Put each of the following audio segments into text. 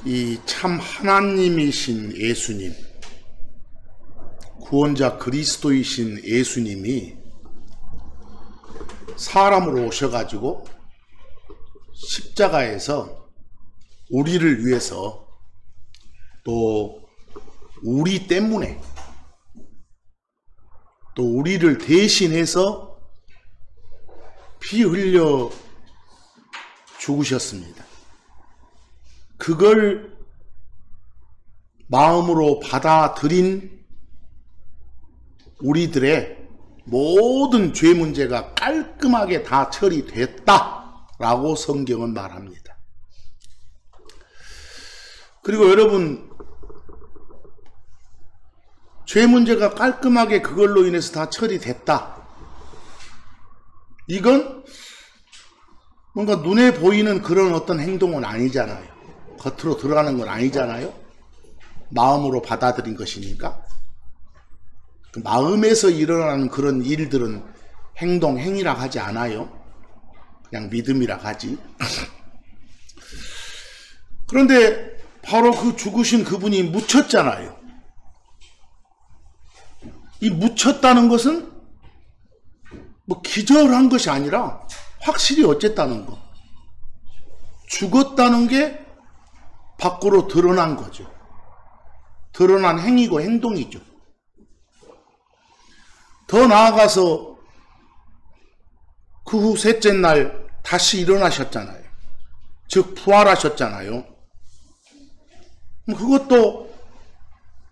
이 참 하나님이신 예수님, 구원자 그리스도이신 예수님이 사람으로 오셔가지고 십자가에서 우리를 위해서 또 우리 때문에 또 우리를 대신해서 피 흘려 죽으셨습니다. 그걸 마음으로 받아들인 우리들의 모든 죄 문제가 깔끔하게 다 처리됐다라고 성경은 말합니다. 그리고 여러분, 죄 문제가 깔끔하게 그걸로 인해서 다 처리됐다. 이건 뭔가 눈에 보이는 그런 어떤 행동은 아니잖아요. 겉으로 들어가는 건 아니잖아요. 마음으로 받아들인 것이니까. 그 마음에서 일어나는 그런 일들은 행동, 행위라 하지 않아요. 그냥 믿음이라 하지. 그런데 바로 그 죽으신 그분이 묻혔잖아요. 이 묻혔다는 것은 뭐 기절한 것이 아니라 확실히 어쨌다는 거. 죽었다는 게 밖으로 드러난 거죠. 드러난 행위고 행동이죠. 더 나아가서 그 후 셋째 날 다시 일어나셨잖아요. 즉 부활하셨잖아요. 그것도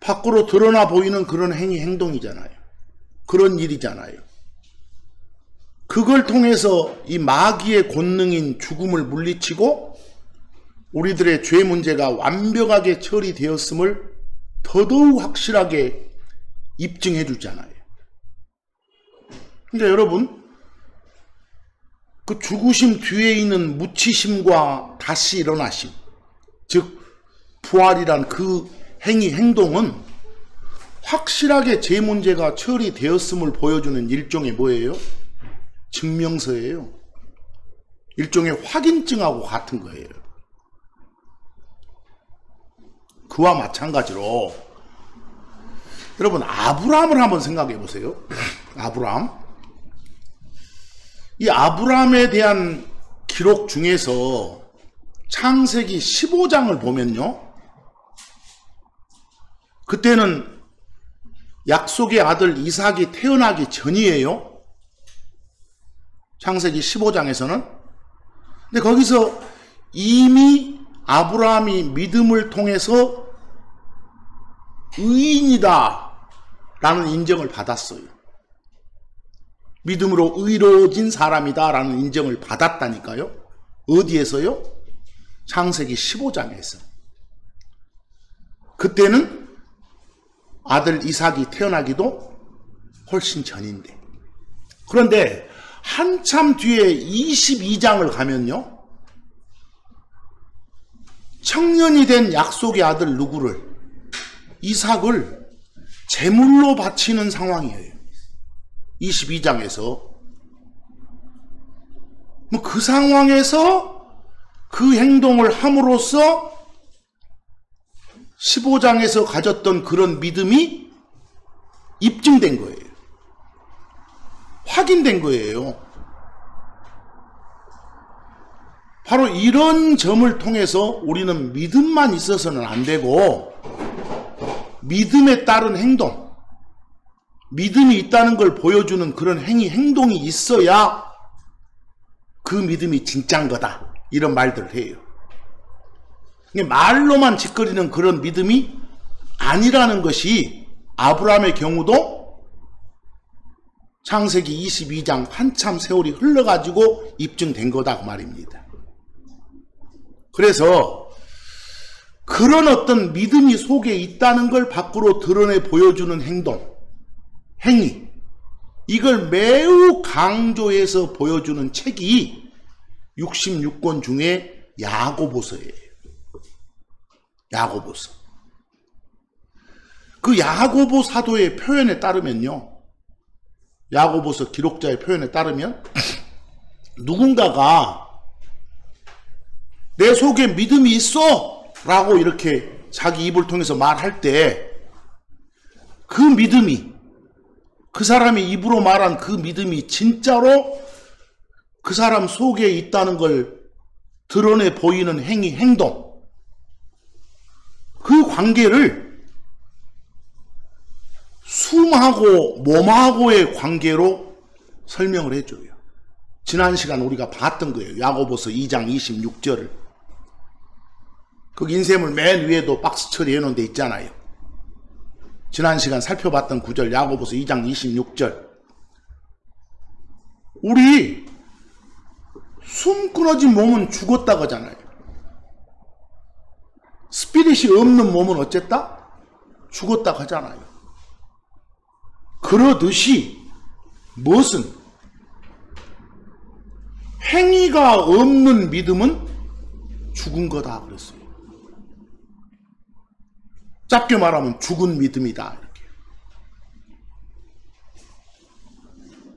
밖으로 드러나 보이는 그런 행위, 행동이잖아요. 그런 일이잖아요. 그걸 통해서 이 마귀의 권능인 죽음을 물리치고 우리들의 죄 문제가 완벽하게 처리되었음을 더더욱 확실하게 입증해 주잖아요. 그러니까 여러분, 그 죽으심 뒤에 있는 묻히심과 다시 일어나심, 즉 부활이란 그 행위, 행동은 확실하게 제 문제가 처리되었음을 보여주는 일종의 뭐예요? 증명서예요. 일종의 확인증하고 같은 거예요. 그와 마찬가지로 여러분, 아브라함을 한번 생각해 보세요. 아브라함. 이 아브라함에 대한 기록 중에서 창세기 15장을 보면요, 그때는 약속의 아들 이삭이 태어나기 전이에요. 창세기 15장에서는. 근데 거기서 이미 아브라함이 믿음을 통해서 의인이다 라는 인정을 받았어요. 믿음으로 의로워진 사람이다 라는 인정을 받았다니까요. 어디에서요? 창세기 15장에서. 그때는 아들 이삭이 태어나기도 훨씬 전인데. 그런데 한참 뒤에 22장을 가면요, 청년이 된 약속의 아들 누구를, 이삭을 제물로 바치는 상황이에요. 22장에서. 뭐 그 상황에서 그 행동을 함으로써 15장에서 가졌던 그런 믿음이 입증된 거예요. 확인된 거예요. 바로 이런 점을 통해서 우리는 믿음만 있어서는 안 되고 믿음에 따른 행동, 믿음이 있다는 걸 보여주는 그런 행위, 행동이 있어야 그 믿음이 진짜인 거다, 이런 말들을 해요. 말로만 짓거리는 그런 믿음이 아니라는 것이 아브라함의 경우도 창세기 22장 한참 세월이 흘러가지고 입증된 거다 그 말입니다. 그래서 그런 어떤 믿음이 속에 있다는 걸 밖으로 드러내 보여주는 행동, 행위, 이걸 매우 강조해서 보여주는 책이 66권 중에 야고보서예요. 야고보서. 그 야고보 사도의 표현에 따르면요, 야고보서 기록자의 표현에 따르면 누군가가 내 속에 믿음이 있어 라고 이렇게 자기 입을 통해서 말할 때 그 믿음이, 그 사람이 입으로 말한 그 믿음이 진짜로 그 사람 속에 있다는 걸 드러내 보이는 행위, 행동, 그 관계를 숨하고 몸하고의 관계로 설명을 해줘요. 지난 시간 우리가 봤던 거예요. 야고보서 2장 26절을. 그 인쇄물 맨 위에도 박스 처리해 놓은 데 있잖아요. 지난 시간 살펴봤던 구절, 야고보서 2장 26절. 우리 숨 끊어진 몸은 죽었다 그러잖아요. 스피릿이 없는 몸은 어쨌다? 죽었다 하잖아요. 그러듯이 무엇은 행위가 없는 믿음은 죽은 거다 그랬어요. 짧게 말하면 죽은 믿음이다.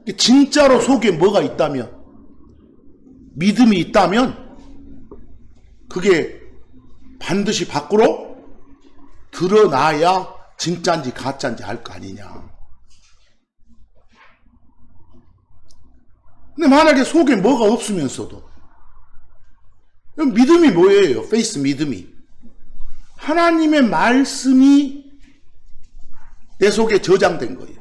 이렇게. 진짜로 속에 뭐가 있다면, 믿음이 있다면 그게 반드시 밖으로 드러나야 진짜인지 가짜인지 알 거 아니냐. 근데 만약에 속에 뭐가 없으면서도, 믿음이 뭐예요? 페이스 믿음이. 하나님의 말씀이 내 속에 저장된 거예요.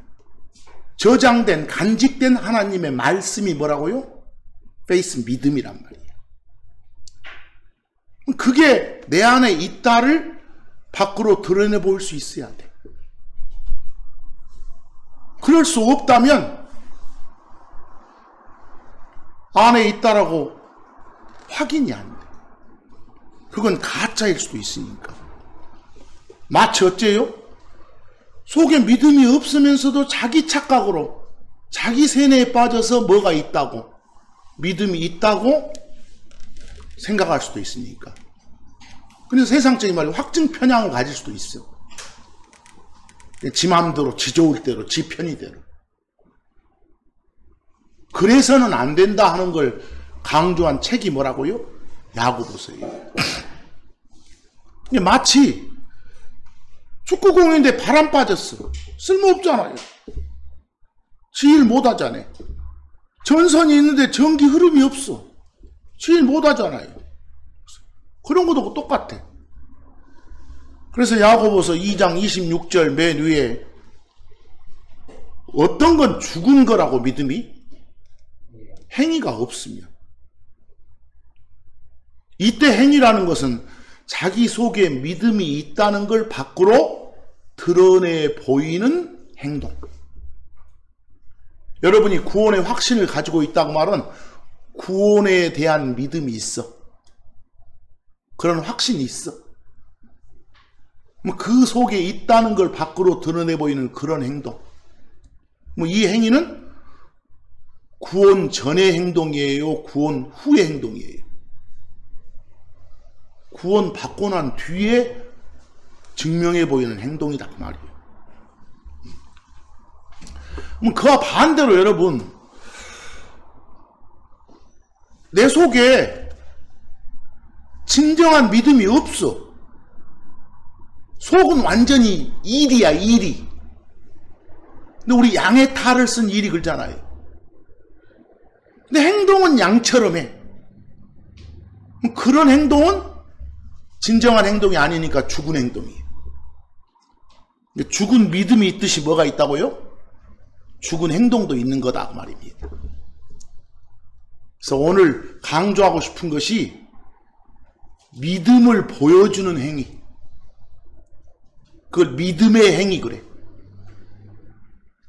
저장된, 간직된 하나님의 말씀이 뭐라고요? 페이스 믿음이란 말이에요. 그게 내 안에 있다를 밖으로 드러내 보일 수 있어야 돼. 그럴 수 없다면 안에 있다라고 확인이 안 돼. 그건 가짜일 수도 있으니까. 마치 어째요? 속에 믿음이 없으면서도 자기 착각으로, 자기 세뇌에 빠져서 뭐가 있다고, 믿음이 있다고 생각할 수도 있으니까. 그래서 세상적인 말로 확증 편향을 가질 수도 있어. 지 마음대로, 지 좋을 대로, 지 편의대로. 그래서는 안 된다 하는 걸 강조한 책이 뭐라고요? 야고보서예요. 마치 축구공인데 바람 빠졌어. 쓸모없잖아요. 지일 못하잖아요. 전선이 있는데 전기 흐름이 없어. 지일 못하잖아요. 그런 것도 똑같아. 그래서 야고보서 2장 26절 맨 위에 어떤 건 죽은 거라고 믿음이? 행위가 없으면. 이때 행위라는 것은 자기 속에 믿음이 있다는 걸 밖으로 드러내 보이는 행동. 여러분이 구원의 확신을 가지고 있다고 말은 구원에 대한 믿음이 있어. 그런 확신이 있어. 그 속에 있다는 걸 밖으로 드러내 보이는 그런 행동. 이 행위는 구원 전의 행동이에요? 구원 후의 행동이에요? 구원 받고 난 뒤에 증명해 보이는 행동이다 그 말이에요. 그와 반대로 여러분, 내 속에 진정한 믿음이 없어. 속은 완전히 일이야, 일이. 근데 우리 양의 탈을 쓴 일이 그러잖아요. 근데 행동은 양처럼 해. 그런 행동은 진정한 행동이 아니니까 죽은 행동이에요. 죽은 믿음이 있듯이 뭐가 있다고요? 죽은 행동도 있는 거다 그 말입니다. 그래서 오늘 강조하고 싶은 것이 믿음을 보여주는 행위. 그걸 믿음의 행위 그래.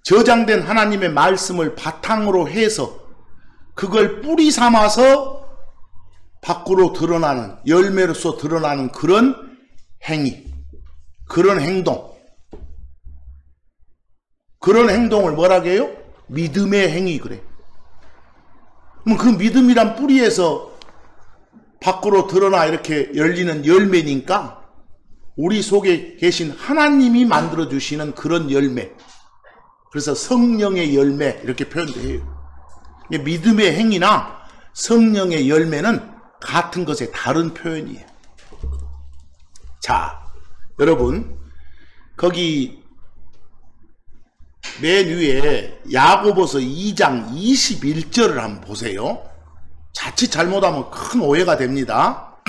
저장된 하나님의 말씀을 바탕으로 해서 그걸 뿌리 삼아서 밖으로 드러나는, 열매로서 드러나는 그런 행위, 그런 행동. 그런 행동을 뭐라고 해요? 믿음의 행위 그래. 그럼 그 믿음이란 뿌리에서 밖으로 드러나 이렇게 열리는 열매니까 우리 속에 계신 하나님이 만들어주시는 그런 열매. 그래서 성령의 열매 이렇게 표현도 해요. 믿음의 행위나 성령의 열매는 같은 것의 다른 표현이에요. 자, 여러분 거기 맨 위에 야고보서 2장 21절을 한번 보세요. 자칫 잘못하면 큰 오해가 됩니다.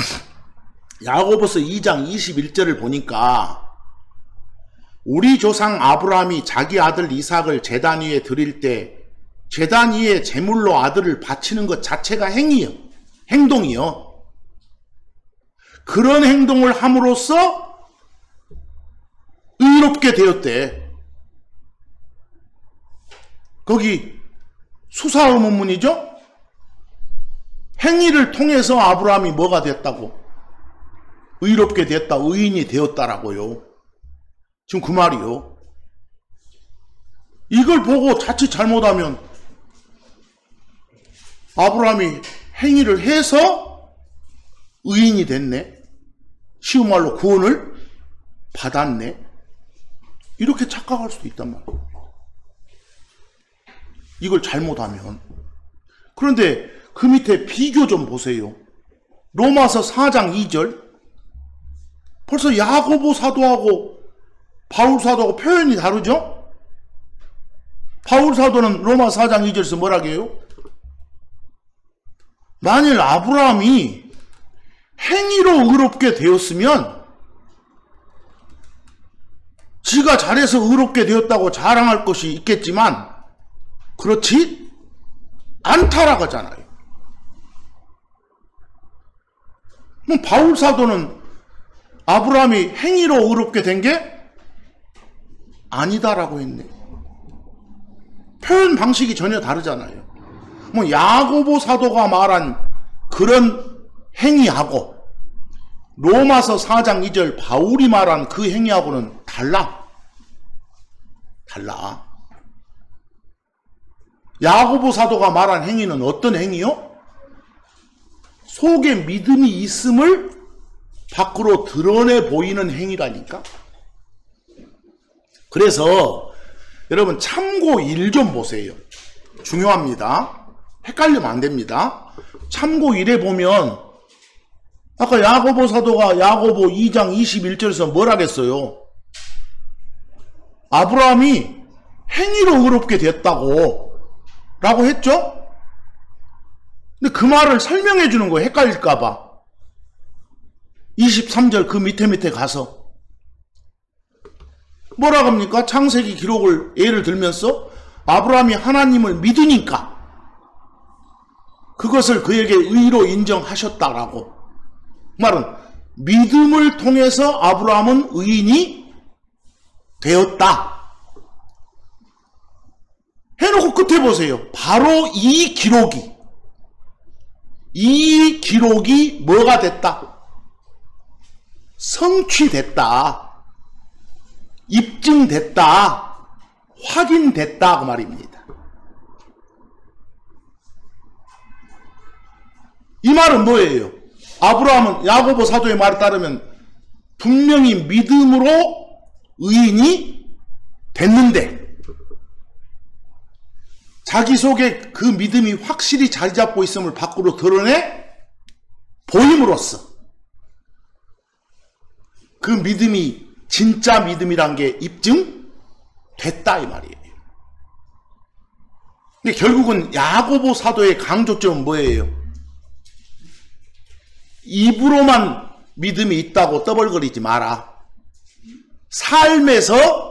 야고보서 2장 21절을 보니까 우리 조상 아브라함이 자기 아들 이삭을 제단 위에 드릴 때 제단 위에 제물로 아들을 바치는 것 자체가 행동이요. 그런 행동을 함으로써 의롭게 되었대. 거기 수사의문문이죠? 행위를 통해서 아브라함이 뭐가 됐다고? 의롭게 됐다, 의인이 되었다라고요. 지금 그 말이요. 이걸 보고 자칫 잘못하면 아브라함이 행위를 해서 의인이 됐네. 쉬운 말로 구원을 받았네. 이렇게 착각할 수도 있단 말이에요. 이걸 잘못하면. 그런데 그 밑에 비교 좀 보세요. 로마서 4장 2절. 벌써 야고보 사도하고 바울 사도하고 표현이 다르죠? 바울 사도는 로마 4장 2절에서 뭐라고 해요? 만일 아브라함이 행위로 의롭게 되었으면 지가 잘해서 의롭게 되었다고 자랑할 것이 있겠지만 그렇지 않다라고 하잖아요. 그럼 바울 사도는 아브라함이 행위로 의롭게 된 게 아니다라고 했네. 표현 방식이 전혀 다르잖아요. 뭐 야고보 사도가 말한 그런 행위하고 로마서 4장 2절 바울이 말한 그 행위하고는 달라. 야고보 사도가 말한 행위는 어떤 행위요? 속에 믿음이 있음을 밖으로 드러내 보이는 행위라니까. 그래서 여러분 참고 1 좀 보세요. 중요합니다. 헷갈리면 안 됩니다. 참고 1에 보면 아까 야고보 사도가 야고보 2장 21절에서 뭘 하겠어요? 아브라함이 행위로 의롭게 됐다고 라고 했죠? 근데 그 말을 설명해 주는 거예요. 헷갈릴까 봐. 23절 그 밑에 가서 뭐라고 합니까? 창세기 기록을 예를 들면서 아브라함이 하나님을 믿으니까 그것을 그에게 의로 인정하셨다라고. 그 말은 믿음을 통해서 아브라함은 의인이 되었다 해놓고 끝에 보세요. 바로 이 기록이 뭐가 됐다? 성취됐다. 입증됐다. 확인됐다 그 말입니다. 이 말은 뭐예요? 아브라함은 야고보 사도의 말에 따르면 분명히 믿음으로 의인이 됐는데 자기 속에 그 믿음이 확실히 자리 잡고 있음을 밖으로 드러내 보임으로써 그 믿음이 진짜 믿음이란 게 입증됐다 이 말이에요. 근데 결국은 야고보 사도의 강조점은 뭐예요? 입으로만 믿음이 있다고 떠벌거리지 마라. 삶에서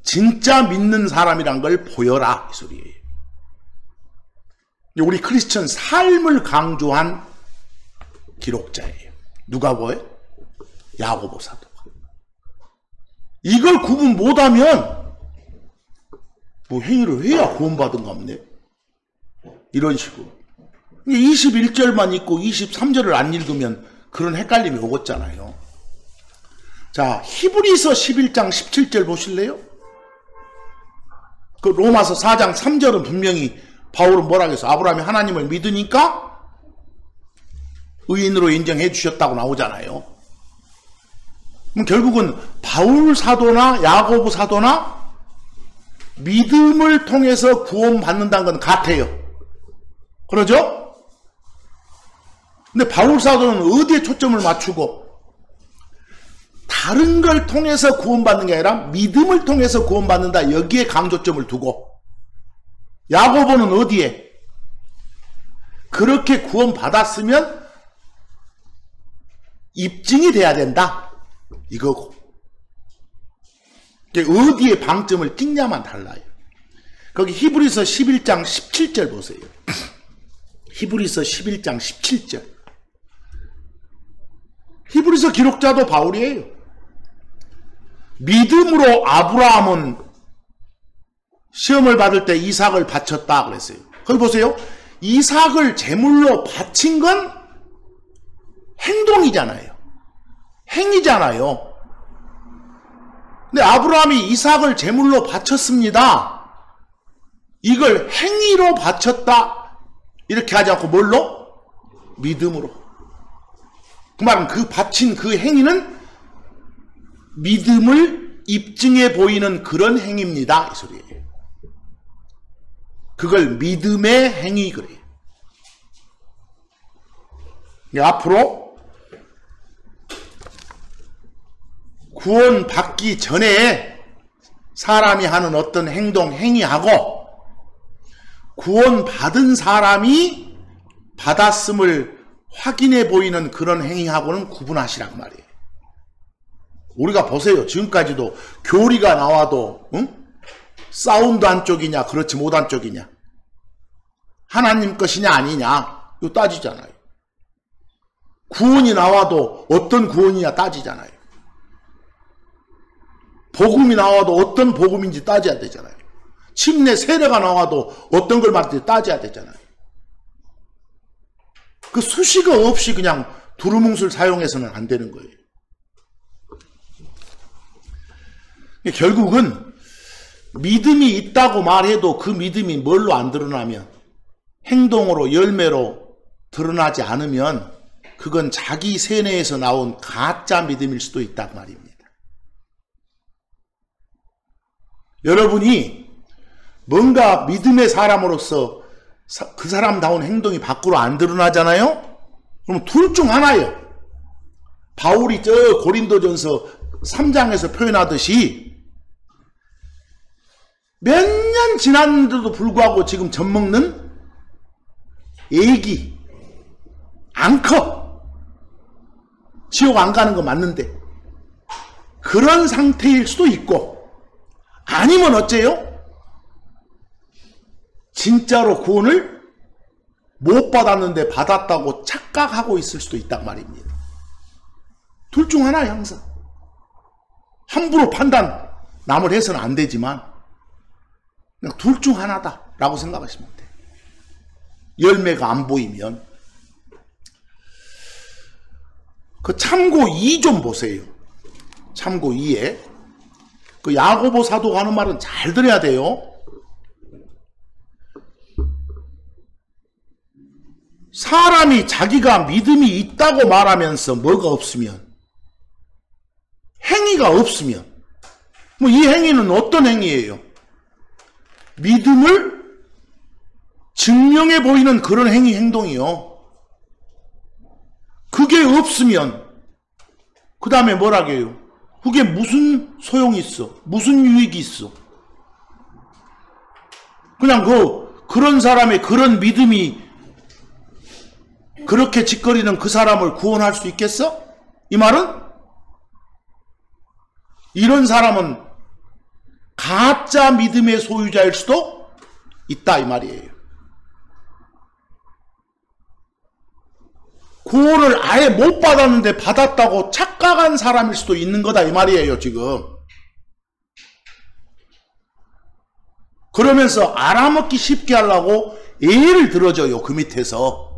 진짜 믿는 사람이란 걸 보여라 이 소리예요. 우리 크리스천 삶을 강조한 기록자예요. 누가 보여요? 야고보 사도가. 이걸 구분 못하면 뭐 행위를 해야 구원받은 갑네. 이런 식으로. 21절만 읽고 23절을 안 읽으면 그런 헷갈림이 오겠잖아요. 자, 히브리서 11장 17절 보실래요? 그 로마서 4장 3절은 분명히 바울은 뭐라고 했어? 아브라함이 하나님을 믿으니까 의인으로 인정해 주셨다고 나오잖아요. 그럼 결국은 바울 사도나 야고보 사도나 믿음을 통해서 구원받는다는 건 같아요. 그러죠? 근데 바울 사도는 어디에 초점을 맞추고 다른 걸 통해서 구원받는 게 아니라 믿음을 통해서 구원받는다. 여기에 강조점을 두고 야고보는 어디에? 그렇게 구원받았으면 입증이 돼야 된다. 이거고. 어디에 방점을 찍냐만 달라요. 거기 히브리서 11장 17절 보세요. 히브리서 11장 17절. 히브리서 기록자도 바울이에요. 믿음으로 아브라함은 시험을 받을 때 이삭을 바쳤다 그랬어요. 거기 보세요. 이삭을 제물로 바친 건 행동이잖아요. 행위잖아요. 근데 아브라함이 이삭을 제물로 바쳤습니다. 이걸 행위로 바쳤다. 이렇게 하지 않고 뭘로? 믿음으로. 그 말은 그 바친 그 행위는 믿음을 입증해 보이는 그런 행위입니다. 이 소리예요. 그걸 믿음의 행위 그래요. 앞으로 구원받기 전에 사람이 하는 어떤 행동, 행위하고 구원받은 사람이 받았음을 확인해 보이는 그런 행위하고는 구분하시란 말이에요. 우리가 보세요. 지금까지도 교리가 나와도 사운드 한쪽이냐 그렇지 못한 쪽이냐 하나님 것이냐 아니냐 이거 따지잖아요. 구원이 나와도 어떤 구원이냐 따지잖아요. 복음이 나와도 어떤 복음인지 따져야 되잖아요. 침례 세례가 나와도 어떤 걸 말할지 따져야 되잖아요. 그 수식어 없이 그냥 두루뭉술 사용해서는 안 되는 거예요. 결국은 믿음이 있다고 말해도 그 믿음이 뭘로 안 드러나면 행동으로 열매로 드러나지 않으면 그건 자기 세뇌에서 나온 가짜 믿음일 수도 있단 말입니다. 여러분이 뭔가 믿음의 사람으로서 그 사람다운 행동이 밖으로 안 드러나잖아요? 그럼 둘 중 하나예요. 바울이 저 고린도전서 3장에서 표현하듯이 몇 년 지났는데도 불구하고 지금 젖먹는 애기 안 커. 지옥 안 가는 거 맞는데 그런 상태일 수도 있고 아니면 어째요? 진짜로 구원을 못 받았는데 받았다고 착각하고 있을 수도 있단 말입니다. 둘 중 하나예요. 항상 함부로 판단 남을 해서는 안 되지만 그냥 둘 중 하나다 라고 생각하시면 돼요. 열매가 안 보이면. 그 참고 2 좀 보세요. 참고 2에 그 야고보 사도가 하는 말은 잘 들어야 돼요. 사람이 자기가 믿음이 있다고 말하면서 뭐가 없으면, 행위가 없으면, 뭐 이 행위는 어떤 행위예요? 믿음을 증명해 보이는 그런 행위, 행동이요. 그게 없으면 그 다음에 뭐라고 해요? 그게 무슨 소용이 있어? 무슨 유익이 있어? 그냥 그런 사람의 그런 믿음이 그렇게 짓거리는 그 사람을 구원할 수 있겠어? 이 말은 이런 사람은 가짜 믿음의 소유자일 수도 있다 이 말이에요. 구원을 아예 못 받았는데 받았다고 착각한 사람일 수도 있는 거다 이 말이에요 지금. 그러면서 알아먹기 쉽게 하려고 예를 들어줘요. 그 밑에서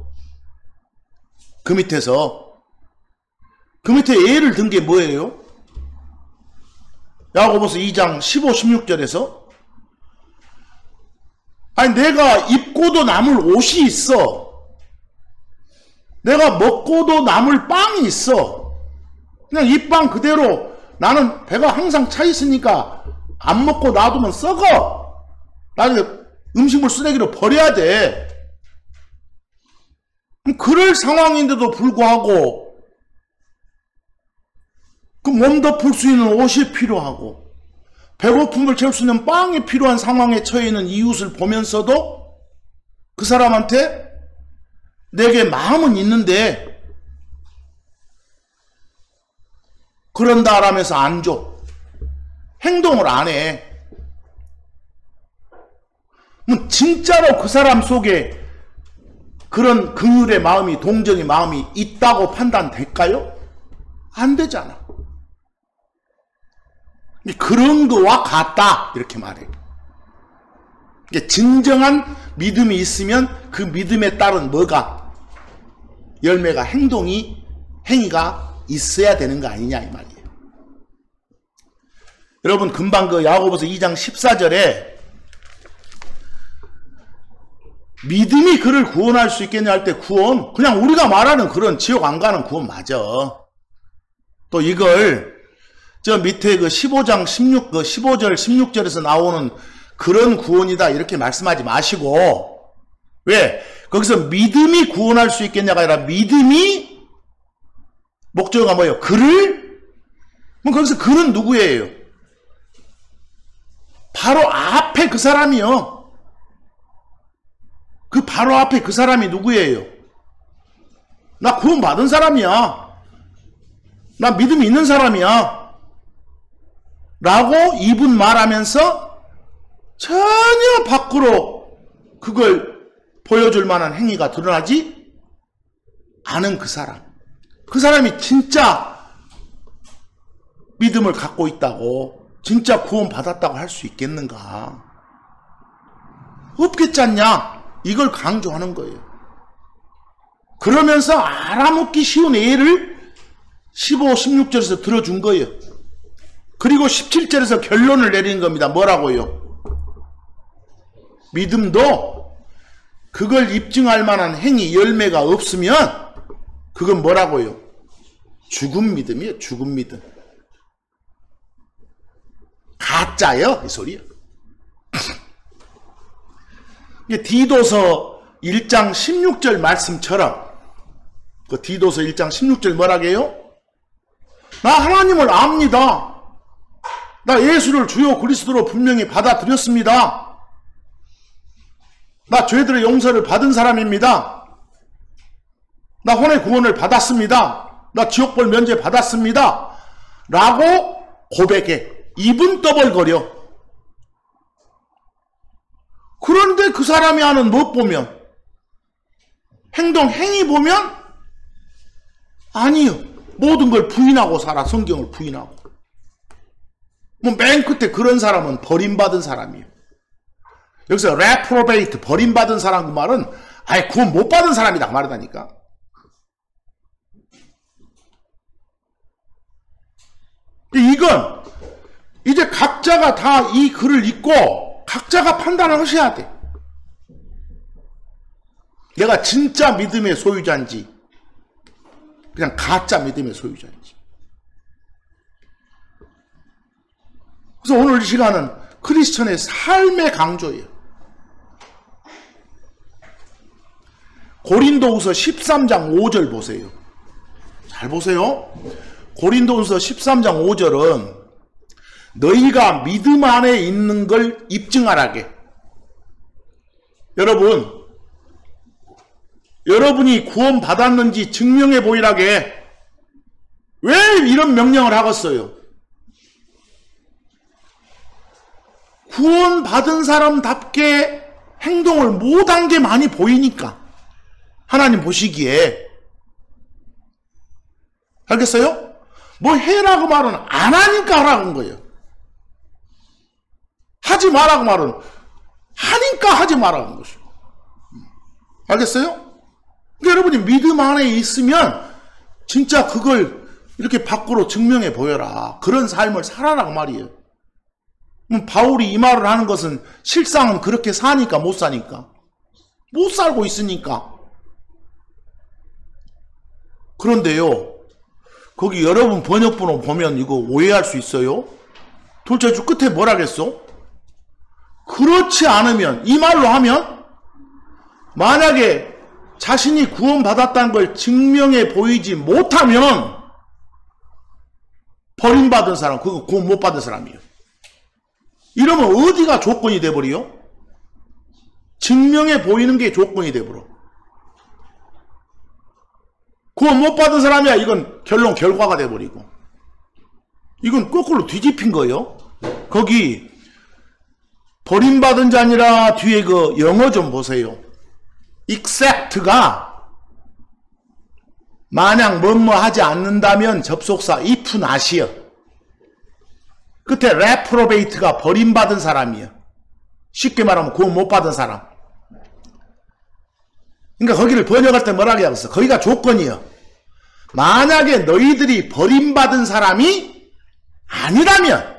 그 밑에 예를 든 게 뭐예요? 야고보서 2장 15, 16절에서 아니 내가 입고도 남을 옷이 있어. 내가 먹고도 남을 빵이 있어. 그냥 이 빵 그대로 나는 배가 항상 차 있으니까 안 먹고 놔두면 썩어. 나중에 음식물 쓰레기로 버려야 돼. 그럴 상황인데도 불구하고 그 몸 덮을 수 있는 옷이 필요하고 배고픔을 채울 수 있는 빵이 필요한 상황에 처해 있는 이웃을 보면서도 그 사람한테 내게 마음은 있는데 그런다 라면서 안 줘. 행동을 안 해. 진짜로 그 사람 속에 그런 긍휼의 마음이, 동정의 마음이 있다고 판단될까요? 안 되잖아. 그런 거와 같다 이렇게 말해요. 진정한 믿음이 있으면 그 믿음에 따른 뭐가? 열매가, 행위가 있어야 되는 거 아니냐 이 말이에요. 여러분 금방 그 야고보서 2장 14절에 믿음이 그를 구원할 수 있겠냐 할 때 구원, 그냥 우리가 말하는 그런 지옥 안 가는 구원 맞아. 또 이걸 저 밑에 그 15장 15절 16절에서 나오는 그런 구원이다 이렇게 말씀하지 마시고, 왜? 거기서 믿음이 구원할 수 있겠냐가 아니라 믿음이 목적어가 뭐예요? 그를? 그럼 거기서 그는 누구예요? 바로 앞에 그 사람이요. 그 바로 앞에 그 사람이 누구예요? 나 구원 받은 사람이야. 나 믿음이 있는 사람이야. 라고 이분 말하면서 전혀 밖으로 그걸 보여줄 만한 행위가 드러나지 않은 그 사람. 그 사람이 진짜 믿음을 갖고 있다고, 진짜 구원 받았다고 할 수 있겠는가? 없겠지 않냐? 이걸 강조하는 거예요. 그러면서 알아먹기 쉬운 예를 15, 16절에서 들어준 거예요. 그리고 17절에서 결론을 내리는 겁니다. 뭐라고요? 믿음도 그걸 입증할 만한 행위, 열매가 없으면 그건 뭐라고요? 죽은 믿음이에요. 죽은 믿음. 가짜예요. 이 소리요. 디도서 1장 16절 말씀처럼, 그 디도서 1장 16절 뭐라게요? 나 하나님을 압니다. 나 예수를 주요 그리스도로 분명히 받아들였습니다. 나 죄들의 용서를 받은 사람입니다. 나 혼의 구원을 받았습니다. 나 지옥벌 면제 받았습니다. 라고 고백해. 입은 떠벌거려. 그런데 그 사람이 하는 못 보면, 행위 보면 아니요. 모든 걸 부인하고 살아. 성경을 부인하고. 맨 끝에 그런 사람은 버림받은 사람이에요. 여기서 reprobate, 버림받은 사람 그 말은 아예 구원 못 받은 사람이다 말하다니까. 이건 이제 각자가 다 이 글을 읽고 각자가 판단을 하셔야 돼. 내가 진짜 믿음의 소유자인지 그냥 가짜 믿음의 소유자인지. 그래서 오늘 이 시간은 크리스천의 삶의 강조예요. 고린도후서 13장 5절 보세요. 잘 보세요. 고린도후서 13장 5절은 너희가 믿음 안에 있는 걸 입증하라게. 여러분이 구원 받았는지 증명해 보이라게. 왜 이런 명령을 하겠어요? 구원 받은 사람답게 행동을 못한 게 많이 보이니까. 하나님 보시기에. 알겠어요? 뭐 해라고 말은 안 하니까 하라고 한 거예요. 하지 말라고 말은 하니까 하지 말라고 한 것이요. 알겠어요? 그러니까 여러분이 믿음 안에 있으면 진짜 그걸 이렇게 밖으로 증명해 보여라. 그런 삶을 살아라고 말이에요. 바울이 이 말을 하는 것은 실상은 그렇게 사니까 못 사니까. 못 살고 있으니까. 그런데요, 거기 여러분 번역본을 보면 이거 오해할 수 있어요. 돌체주 끝에 뭐라겠어? 그렇지 않으면, 이 말로 하면 만약에 자신이 구원받았다는 걸 증명해 보이지 못하면 버림받은 사람, 그거 구원 못 받은 사람이에요. 이러면 어디가 조건이 돼버려요? 증명해 보이는 게 조건이 돼버려. 구원 못 받은 사람이야. 이건 결과가 돼버리고. 이건 거꾸로 뒤집힌 거예요. 거기 버림받은 자니라 뒤에 그 영어 좀 보세요. except가 만약 뭐뭐 하지 않는다면 접속사 if not이요. 끝에 reprobate가 버림받은 사람이요. 쉽게 말하면 구원 못 받은 사람. 그러니까 거기를 번역할 때 뭐라고 하겠어? 거기가 조건이요. 만약에 너희들이 버림받은 사람이 아니라면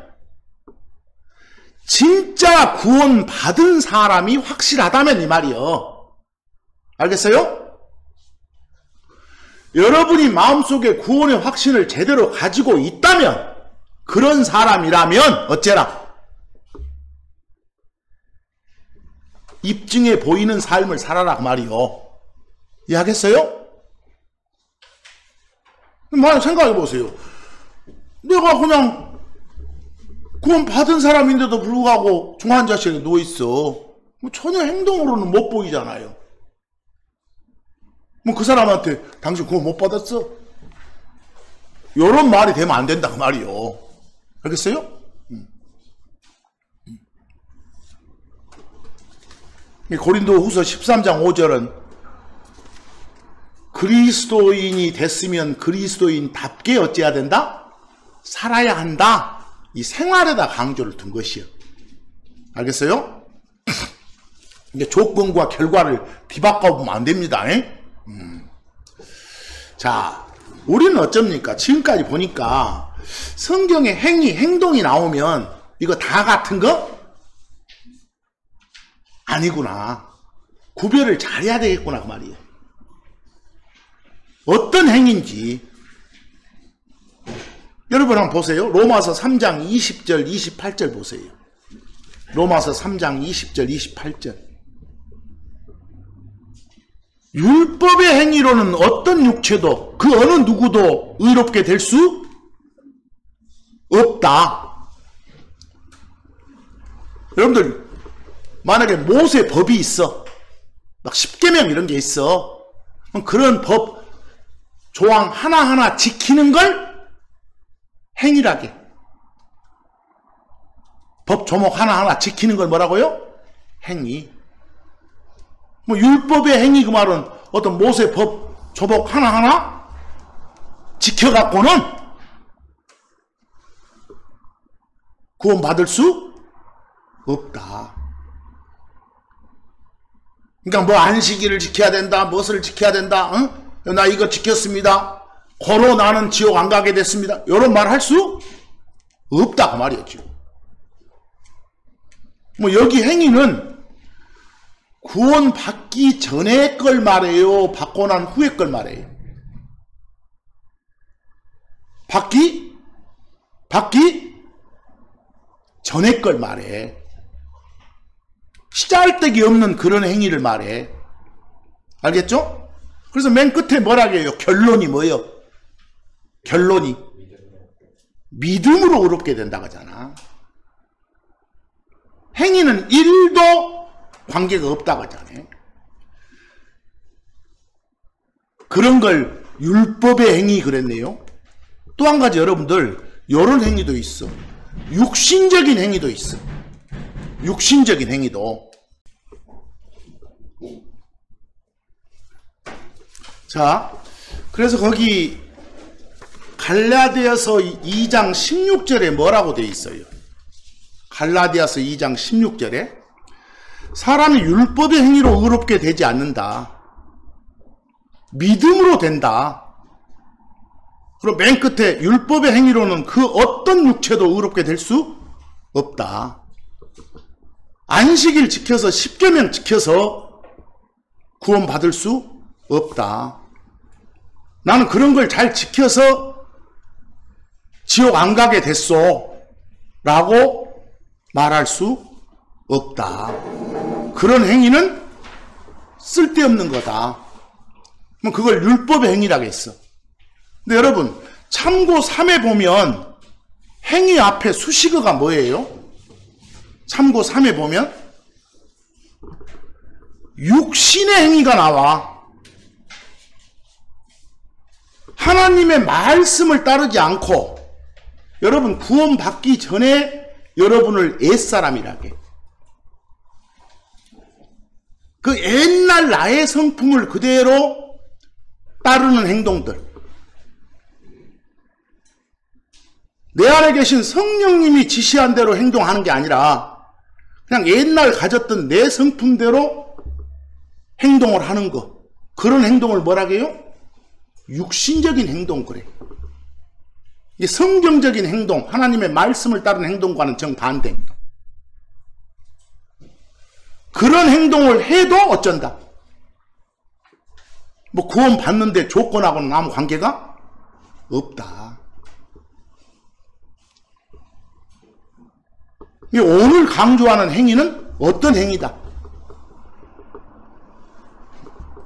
진짜 구원 받은 사람이 확실하다면 이 말이요. 알겠어요? 여러분이 마음속에 구원의 확신을 제대로 가지고 있다면 그런 사람이라면 어째라? 입증해 보이는 삶을 살아라 그 말이요. 이해하겠어요? 만약 생각해 보세요. 내가 그냥 구원 받은 사람인데도 불구하고 중환자실에 누워있어. 전혀 행동으로는 못 보이잖아요. 그 사람한테 당신 구원 못 받았어? 이런 말이 되면 안 된다 그 말이요. 알겠어요? 고린도후서 13장 5절은 그리스도인이 됐으면 그리스도인답게 어찌해야 된다? 살아야 한다. 이 생활에다 강조를 둔 것이요. 알겠어요? 이게 조건과 결과를 뒤바꿔 보면 안 됩니다. 자, 우리는 어쩝니까? 지금까지 보니까 성경에 행동이 나오면 이거 다 같은 거? 아니구나. 구별을 잘해야 되겠구나 그 말이에요. 어떤 행인지 여러분 한번 보세요. 로마서 3장 20절 28절 보세요. 로마서 3장 20절 28절. 율법의 행위로는 어떤 육체도 그 어느 누구도 의롭게 될 수 없다. 여러분들 만약에 모세 법이 있어. 막 십계명 이런 게 있어. 그런 법 조항 하나하나 지키는 걸 행위라게. 법 조목 하나하나 지키는 걸 뭐라고요? 행위. 율법의 행위 그 말은 어떤 모세 법 조목 하나하나 지켜갖고는 구원받을 수 없다. 그러니까 뭐 안식일을 지켜야 된다, 무엇을 지켜야 된다, 나 이거 지켰습니다. 고로 나는 지옥 안 가게 됐습니다. 이런 말 할 수 없다 그 말이었죠. 여기 행위는 구원 받기 전에 걸 말해요? 받고 난 후에 걸 말해요? 받기 전에 걸 말해. 시잘데기 없는 그런 행위를 말해. 알겠죠? 그래서 맨 끝에 뭐라고 해요? 결론이 뭐예요? 결론이 믿음으로 의롭게 된다고 하잖아. 행위는 1도 관계가 없다고 하잖아요. 그런 걸 율법의 행위 그랬네요. 또 한 가지 여러분들 이런 행위도 있어. 육신적인 행위도 있어. 육신적인 행위도. 자, 그래서 거기 갈라디아서 2장 16절에 뭐라고 되어 있어요? 갈라디아서 2장 16절에 사람이 율법의 행위로 의롭게 되지 않는다. 믿음으로 된다. 그럼 맨 끝에 율법의 행위로는 그 어떤 육체도 의롭게 될 수 없다. 안식일 지켜서 십계명 지켜서 구원받을 수 없다. 나는 그런 걸 잘 지켜서 지옥 안 가게 됐어 라고 말할 수 없다. 그런 행위는 쓸데없는 거다. 그걸 율법의 행위라고 했어. 근데 여러분 참고 3에 보면 행위 앞에 수식어가 뭐예요? 참고 3에 보면 육신의 행위가 나와. 하나님의 말씀을 따르지 않고 여러분 구원받기 전에 여러분을 옛사람이라게 그 옛날 나의 성품을 그대로 따르는 행동들, 내 안에 계신 성령님이 지시한 대로 행동하는 게 아니라 그냥 옛날 가졌던 내 성품대로 행동을 하는 거, 그런 행동을 뭐라고 해요? 육신적인 행동 그래. 이게 성경적인 행동, 하나님의 말씀을 따르는 행동과는 정반대입니다. 그런 행동을 해도 어쩐다? 뭐 구원 받는데 조건하고는 아무 관계가 없다. 오늘 강조하는 행위는 어떤 행위다?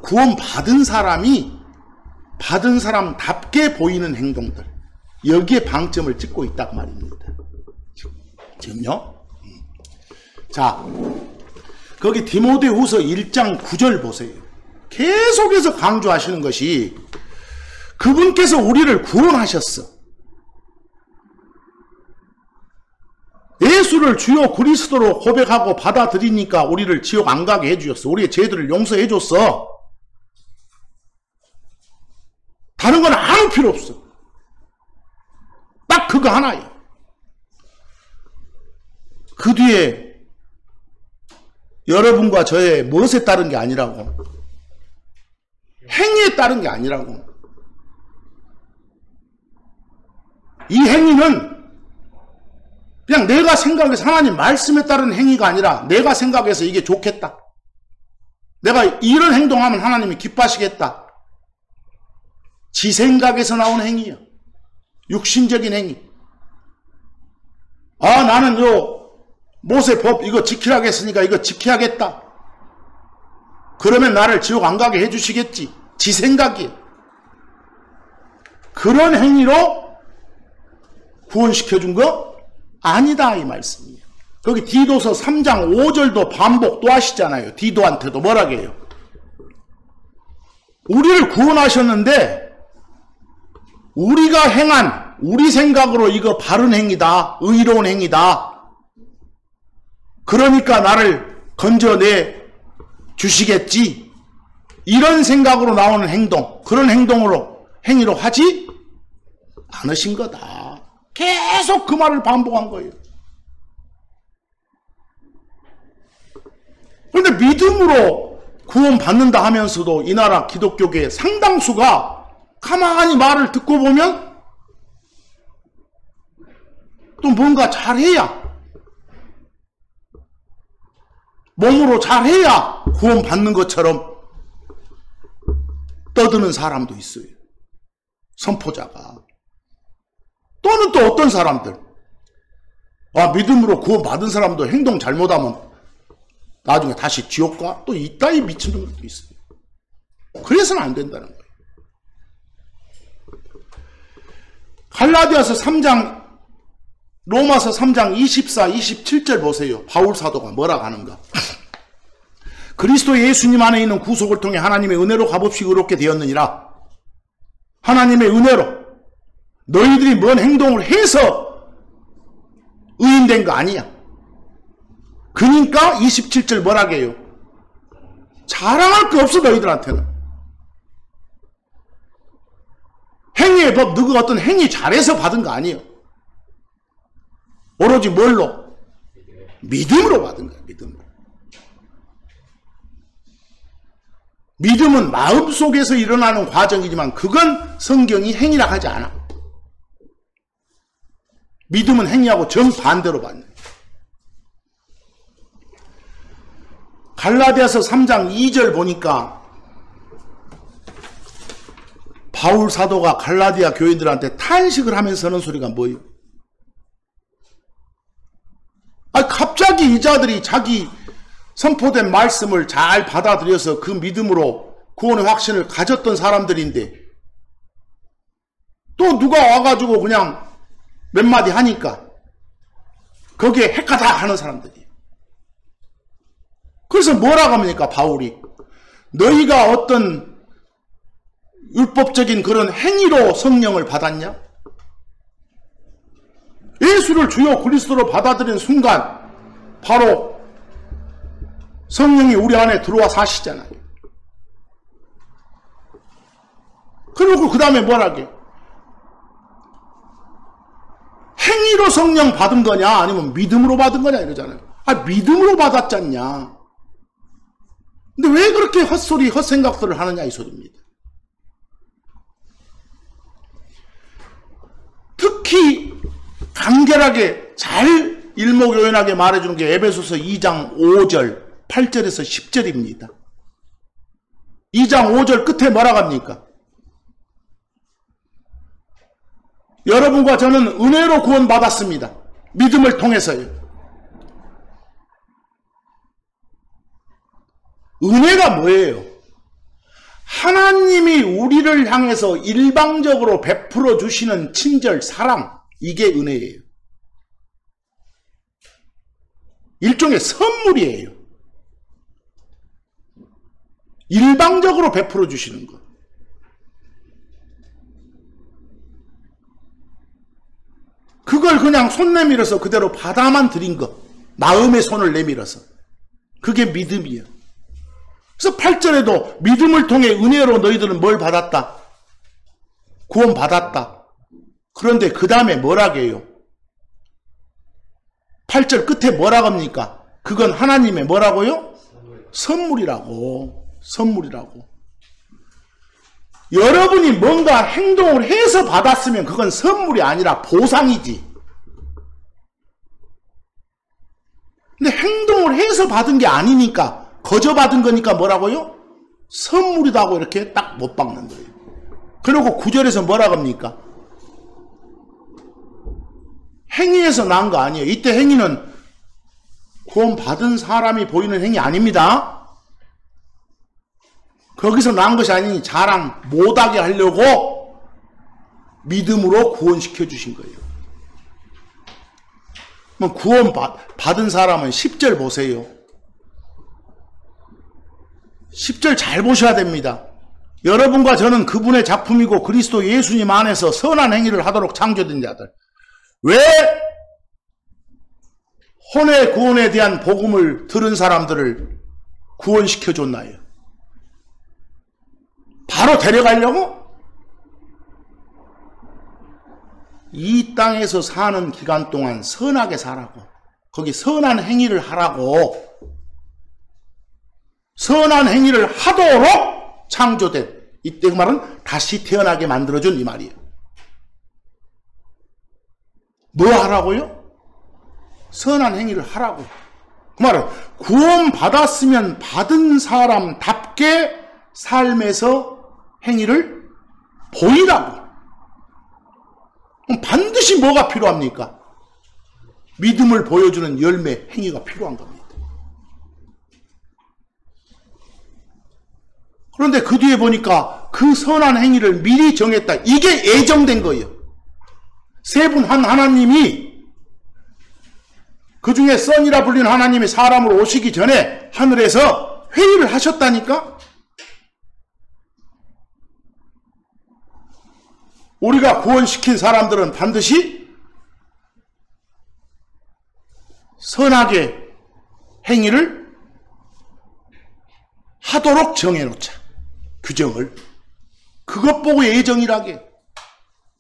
구원 받은 사람이 받은 사람답게 보이는 행동들, 여기에 방점을 찍고 있다고 말입니다. 지금요. 자, 거기 디모데후서 1장 9절 보세요. 계속해서 강조하시는 것이 그분께서 우리를 구원하셨어. 예수를 주요 그리스도로 고백하고 받아들이니까 우리를 지옥 안 가게 해주셨어. 우리의 죄들을 용서해 줬어. 다른 건 아무 필요 없어. 딱 그거 하나예요. 그 뒤에 여러분과 저의 무엇에 따른 게 아니라고, 행위에 따른 게 아니라고. 이 행위는 그냥 내가 생각해서 하나님 말씀에 따른 행위가 아니라 내가 생각해서 이게 좋겠다, 내가 이런 행동하면 하나님이 기뻐하시겠다, 지 생각에서 나오는 행위야. 육신적인 행위. 아, 나는 요 모세법 이거 지키라고 했으니까 이거 지켜야겠다. 그러면 나를 지옥 안 가게 해주시겠지. 지 생각이에요. 그런 행위로 구원시켜준 거 아니다, 이 말씀이에요. 거기 디도서 3장 5절도 반복 또 하시잖아요. 디도한테도 뭐라고 해요? 우리를 구원하셨는데 우리가 행한, 우리 생각으로 이거 바른 행위다, 의로운 행위다, 그러니까 나를 건져내 주시겠지, 이런 생각으로 나오는 행동, 그런 행위로 하지 않으신 거다. 계속 그 말을 반복한 거예요. 그런데 믿음으로 구원받는다 하면서도 이 나라 기독교계 상당수가 가만히 말을 듣고 보면 또 뭔가 잘해야, 몸으로 잘해야 구원받는 것처럼 떠드는 사람도 있어요. 선포자가. 또는 또 어떤 사람들, 아, 믿음으로 구원받은 사람도 행동 잘못하면 나중에 다시 지옥 가? 또 이따위 미친놈들도 있어요. 그래서는 안 된다는 거예요. 갈라디아서 3장, 로마서 3장 24, 27절 보세요. 바울 사도가 뭐라고 하는가. 그리스도 예수님 안에 있는 구속을 통해 하나님의 은혜로 값없이 의롭게 되었느니라. 하나님의 은혜로. 너희들이 뭔 행동을 해서 의인된 거 아니야. 그러니까 27절 뭐라고 해요? 자랑할 거 없어, 너희들한테는. 행위의 법, 누가 어떤 행위 잘해서 받은 거 아니에요. 오로지 뭘로? 믿음으로 받은 거예요. 믿음으로. 믿음은 마음속에서 일어나는 과정이지만 그건 성경이 행위라 하지 않아. 믿음은 행위하고 정반대로 받는 거예요. 갈라디아서 3장 2절 보니까 바울 사도가 갈라디아 교인들한테 탄식을 하면서 하는 소리가 뭐예요? 아, 갑자기 이 자들이 자기 선포된 말씀을 잘 받아들여서 그 믿음으로 구원의 확신을 가졌던 사람들인데 또 누가 와가지고 그냥 몇 마디 하니까 거기에 핵가다 하는 사람들이에요. 그래서 뭐라고 합니까? 바울이 너희가 어떤 율법적인 그런 행위로 성령을 받았냐? 예수를 주요 그리스도로 받아들인 순간 바로 성령이 우리 안에 들어와 사시잖아요. 그리고 그 다음에 뭐라게? 행위로 성령 받은 거냐 아니면 믿음으로 받은 거냐 이러잖아요. 아, 믿음으로 받았잖냐. 근데 왜 그렇게 헛소리 헛생각들을 하느냐 이 소리입니다. 특히 간결하게 잘 일목요연하게 말해주는 게 에베소서 2장 5절 8절에서 10절입니다. 2장 5절 끝에 뭐라고 합니까? 여러분과 저는 은혜로 구원받았습니다. 믿음을 통해서요. 은혜가 뭐예요? 하나님이 우리를 향해서 일방적으로 베풀어 주시는 친절, 사랑, 이게 은혜예요. 일종의 선물이에요. 일방적으로 베풀어 주시는 것. 그걸 그냥 손 내밀어서 그대로 받아만 드린 것. 마음의 손을 내밀어서. 그게 믿음이에요. 그래서 8절에도 믿음을 통해 은혜로 너희들은 뭘 받았다? 구원 받았다. 그런데 그 다음에 뭐라고 해요? 8절 끝에 뭐라고 합니까? 그건 하나님의 뭐라고요? 선물이라고. 선물이라고. 여러분이 뭔가 행동을 해서 받았으면 그건 선물이 아니라 보상이지. 근데 행동을 해서 받은 게 아니니까 거저 받은 거니까 뭐라고요? 선물이라고 이렇게 딱 못 박는 거예요. 그리고 9절에서 뭐라고 합니까? 행위에서 난 거 아니에요. 이때 행위는 구원 받은 사람이 보이는 행위 아닙니다. 거기서 난 것이 아니니 자랑 못하게 하려고 믿음으로 구원시켜 주신 거예요. 그럼 구원 받은 사람은 10절 보세요. 10절 잘 보셔야 됩니다. 여러분과 저는 그분의 작품이고 그리스도 예수님 안에서 선한 행위를 하도록 창조된 자들. 왜 혼의 구원에 대한 복음을 들은 사람들을 구원시켜 줬나요? 바로 데려가려고? 이 땅에서 사는 기간 동안 선하게 살라고, 거기 선한 행위를 하라고, 선한 행위를 하도록 창조된, 이때 그 말은 다시 태어나게 만들어준 이 말이에요. 뭐 하라고요? 선한 행위를 하라고. 그 말은 구원 받았으면 받은 사람답게 삶에서 행위를 보이라고. 그럼 반드시 뭐가 필요합니까? 믿음을 보여주는 열매, 행위가 필요한 겁니다. 그런데 그 뒤에 보니까 그 선한 행위를 미리 정했다. 이게 예정된 거예요. 세 분 한 하나님이 그 중에 선이라 불린 하나님이 사람으로 오시기 전에 하늘에서 회의를 하셨다니까? 우리가 구원시킨 사람들은 반드시 선하게 행위를 하도록 정해놓자. 규정을. 그것 보고 예정이라게.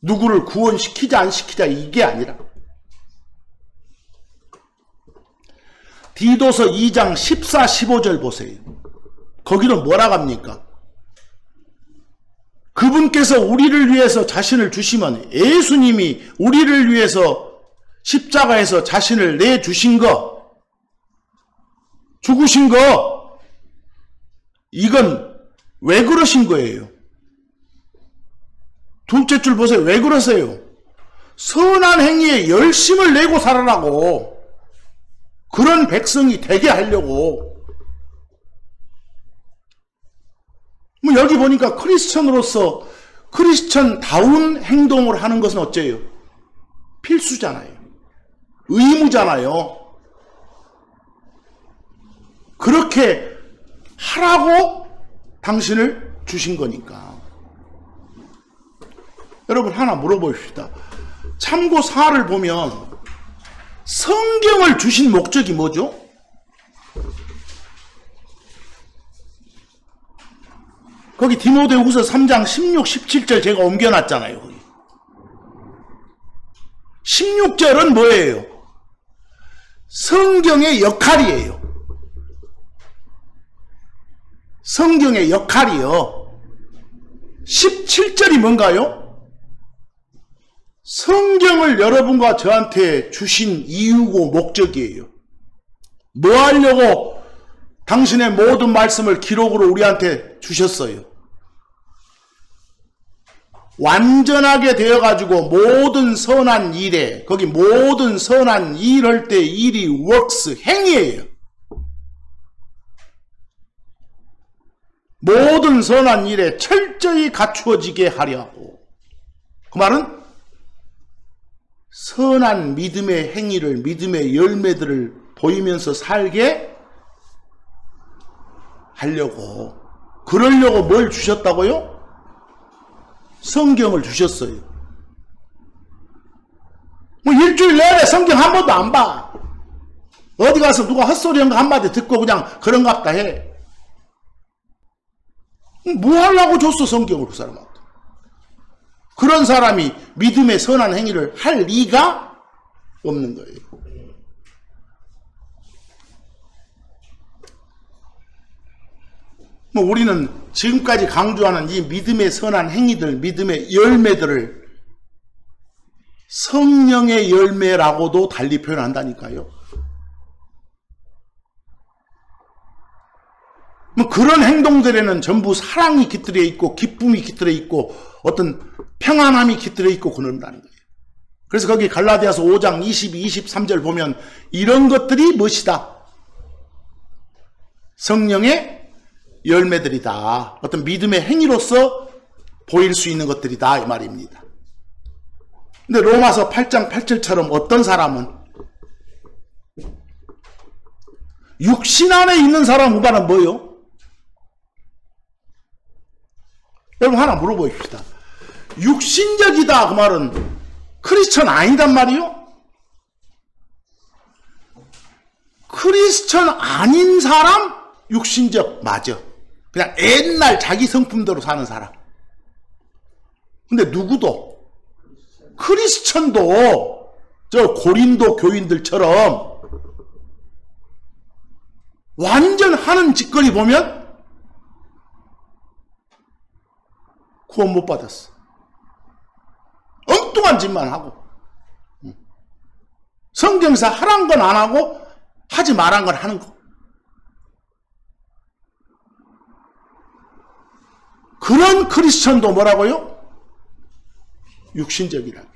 누구를 구원시키자 안 시키자 이게 아니라. 디도서 2장 14, 15절 보세요. 거기는 뭐라고 합니까? 그분께서 우리를 위해서 자신을 주시면, 예수님이 우리를 위해서 십자가에서 자신을 내주신 거, 죽으신 거, 이건 왜 그러신 거예요? 둘째 줄 보세요. 왜 그러세요? 선한 행위에 열심을 내고 살아라고. 그런 백성이 되게 하려고. 뭐 여기 보니까 크리스천으로서 크리스천다운 행동을 하는 것은 어째요? 필수잖아요. 의무잖아요. 그렇게 하라고 당신을 주신 거니까. 여러분 하나 물어봅시다. 참고 4를 보면 성경을 주신 목적이 뭐죠? 거기 디모데후서 3장 16, 17절 제가 옮겨놨잖아요. 거기. 16절은 뭐예요? 성경의 역할이에요. 성경의 역할이요. 17절이 뭔가요? 성경을 여러분과 저한테 주신 이유고 목적이에요. 뭐 하려고 당신의 모든 말씀을 기록으로 우리한테 주셨어요? 완전하게 되어가지고 모든 선한 일에, 거기 모든 선한 일할 때 일이 works, 행위예요. 모든 선한 일에 철저히 갖추어지게 하려고. 그 말은 선한 믿음의 행위를, 믿음의 열매들을 보이면서 살게 하려고. 그러려고 뭘 주셨다고요? 성경을 주셨어요. 뭐 일주일 내내 성경 한 번도 안 봐. 어디 가서 누가 헛소리 한 거 한마디 듣고 그냥 그런갑다 해. 뭐 하려고 줬어 성경을 그 사람한테. 그런 사람이 믿음의 선한 행위를 할 리가 없는 거예요. 뭐 우리는 지금까지 강조하는 이 믿음의 선한 행위들, 믿음의 열매들을 성령의 열매라고도 달리 표현한다니까요. 뭐 그런 행동들에는 전부 사랑이 깃들여 있고 기쁨이 깃들여 있고 어떤 평안함이 깃들여 있고 그런다는 거예요. 그래서 거기 갈라디아서 5장 22, 23절 보면 이런 것들이 무엇이다? 성령의 열매들이다. 어떤 믿음의 행위로서 보일 수 있는 것들이다 이 말입니다. 근데 로마서 8장 8절처럼 어떤 사람은 육신 안에 있는 사람 그 말은 뭐예요? 여러분 하나 물어보십시다. 육신적이다 그 말은 크리스천 아니단 말이요? 크리스천 아닌 사람 육신적 맞아. 그냥 옛날 자기 성품대로 사는 사람. 근데 누구도 크리스천도 저 고린도 교인들처럼 완전 하는 짓거리 보면 구원 못 받았어. 엉뚱한 짓만 하고 성경사 하란 건 안 하고 하지 말란 건 하는 거. 그런 크리스천도 뭐라고요? 육신적이라고.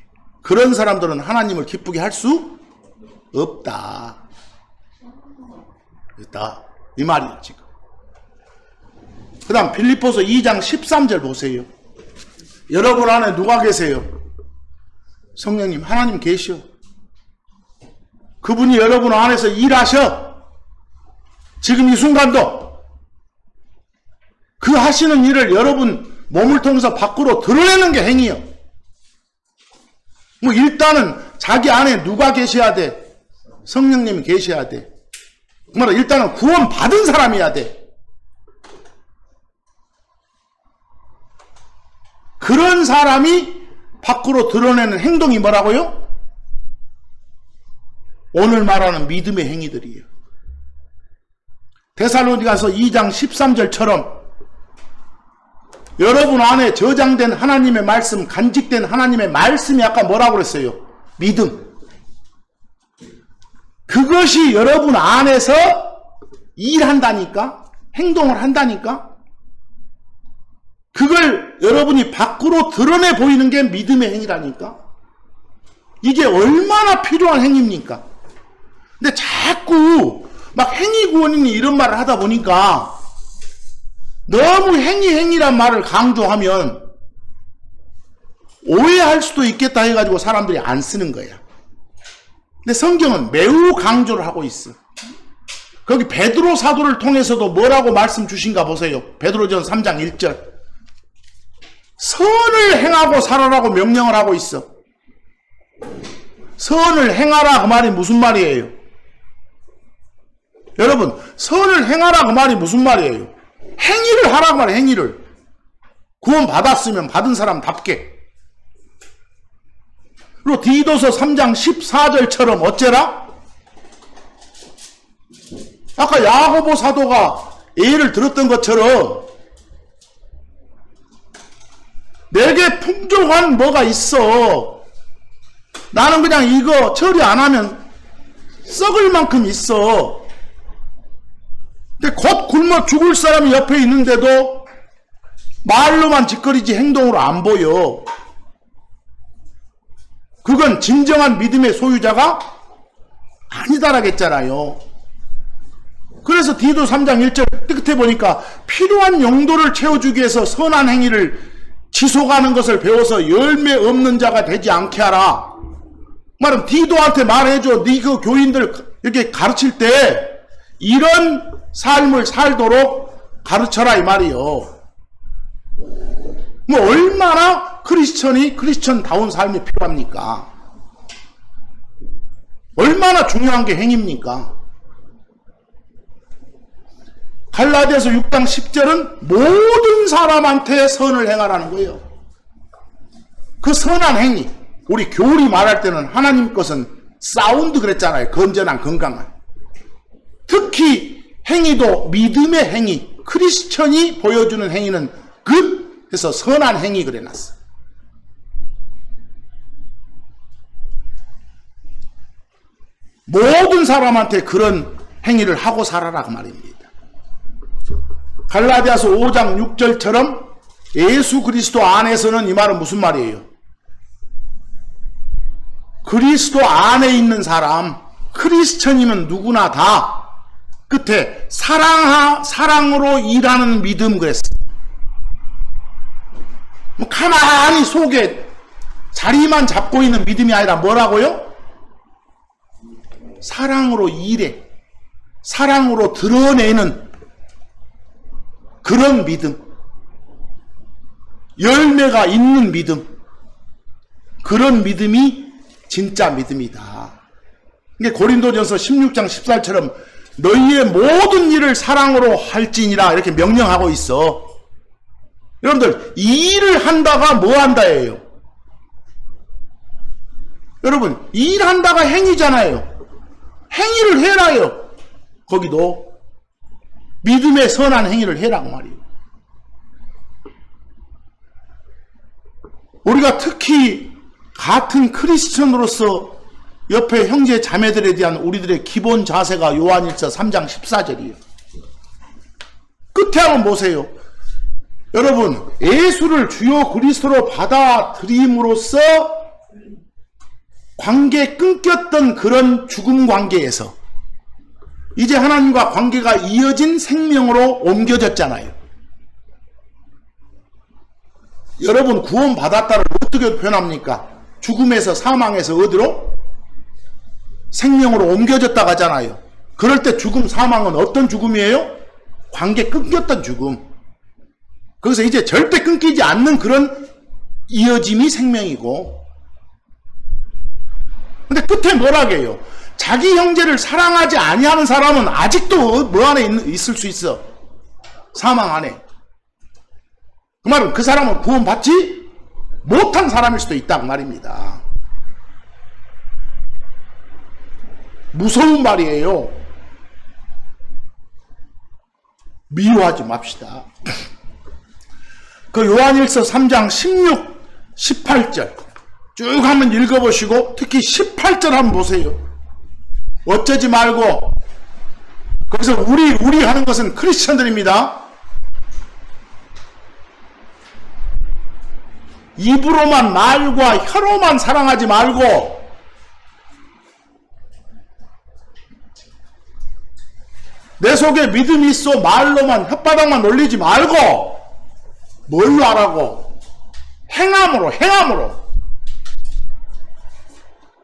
그런 사람들은 하나님을 기쁘게 할 수 없다. 있다. 이 말이에요 지금. 그 다음 빌립보서 2장 13절 보세요. 여러분 안에 누가 계세요? 성령님 하나님 계시오. 그분이 여러분 안에서 일하셔. 지금 이 순간도 그 하시는 일을 여러분 몸을 통해서 밖으로 드러내는 게 행위요. 뭐 일단은 자기 안에 누가 계셔야 돼? 성령님이 계셔야 돼. 그 말은 일단은 구원 받은 사람이어야 돼. 그런 사람이 밖으로 드러내는 행동이 뭐라고요? 오늘 말하는 믿음의 행위들이에요. 데살로니가서 2장 13절처럼 여러분 안에 저장된 하나님의 말씀, 간직된 하나님의 말씀이 아까 뭐라고 그랬어요? 믿음. 그것이 여러분 안에서 일한다니까? 행동을 한다니까? 그걸 여러분이 밖으로 드러내 보이는 게 믿음의 행위라니까? 이게 얼마나 필요한 행위입니까? 근데 자꾸 막 행위구원이니 이런 말을 하다 보니까 너무 행위란 말을 강조하면 오해할 수도 있겠다 해가지고 사람들이 안 쓰는 거야. 근데 성경은 매우 강조를 하고 있어. 거기 베드로 사도를 통해서도 뭐라고 말씀 주신가 보세요. 베드로전 3장 1절. 선을 행하고 살아라고 명령을 하고 있어. 선을 행하라 그 말이 무슨 말이에요? 여러분, 선을 행하라 그 말이 무슨 말이에요? 행위를 하라고 말이에요. 행위를. 구원 받았으면 받은 사람답게. 그리고 디도서 3장 14절처럼 어째라? 아까 야고보 사도가 예를 들었던 것처럼 내게 풍족한 뭐가 있어. 나는 그냥 이거 처리 안 하면 썩을 만큼 있어. 근데 곧 굶어 죽을 사람이 옆에 있는데도 말로만 짓거리지 행동으로 안 보여. 그건 진정한 믿음의 소유자가 아니다라겠잖아요. 그래서 디도 3장 1절 끝에 보니까 필요한 용도를 채워주기 위해서 선한 행위를 지속하는 것을 배워서 열매 없는 자가 되지 않게 하라. 말은 디도한테 말해줘. 네 그 교인들 이렇게 가르칠 때 이런 삶을 살도록 가르쳐라 이 말이요. 뭐 얼마나 크리스천다운 삶이 필요합니까? 얼마나 중요한 게 행위입니까? 갈라디아서 6장 10절은 모든 사람한테 선을 행하라는 거예요. 그 선한 행위, 우리 교리 말할 때는 하나님 것은 사운드 그랬잖아요. 건전한, 건강한. 특히 행위도 믿음의 행위, 크리스천이 보여주는 행위는 굿 해서 선한 행위 그래놨어. 모든 사람한테 그런 행위를 하고 살아라 그 말입니다. 갈라디아서 5장 6절처럼 예수 그리스도 안에서는 이 말은 무슨 말이에요? 그리스도 안에 있는 사람, 크리스천이면 누구나 다 끝에 사랑으로 일하는 믿음 그랬어. 뭐 가만히 속에 자리만 잡고 있는 믿음이 아니라 뭐라고요? 사랑으로 일해. 사랑으로 드러내는 그런 믿음. 열매가 있는 믿음. 그런 믿음이 진짜 믿음이다. 이게 고린도전서 16장 14절처럼 너희의 모든 일을 사랑으로 할지니라 이렇게 명령하고 있어. 여러분들 이 일을 한다가 뭐 한다예요? 여러분 일한다가 행위잖아요. 행위를 해라요. 거기도 믿음의 선한 행위를 해라고 말이에요. 우리가 특히 같은 크리스천으로서 옆에 형제 자매들에 대한 우리들의 기본 자세가 요한일서 3장 14절이에요. 끝에 한번 보세요. 여러분 예수를 주요 그리스도로 받아들임으로써 관계 끊겼던 그런 죽음 관계에서 이제 하나님과 관계가 이어진 생명으로 옮겨졌잖아요. 여러분 구원받았다를 어떻게 표현합니까? 죽음에서 사망에서 어디로? 생명으로 옮겨졌다 가잖아요. 그럴 때 죽음 사망은 어떤 죽음이에요? 관계 끊겼던 죽음. 거기서 이제 절대 끊기지 않는 그런 이어짐이 생명이고, 근데 끝에 뭐라고 해요? 자기 형제를 사랑하지 아니하는 사람은 아직도 뭐 안에 있을 수 있어? 사망 안에. 그 말은 그 사람은 구원받지 못한 사람일 수도 있다고 말입니다. 무서운 말이에요. 미워하지 맙시다. 그 요한일서 3장 16, 18절 쭉 한번 읽어보시고 특히 18절 한번 보세요. 어쩌지 말고, 거기서 우리 하는 것은 크리스천들입니다. 입으로만 말과 혀로만 사랑하지 말고 내 속에 믿음이 있어 말로만 혓바닥만 놀리지 말고 뭘로 하라고? 행함으로.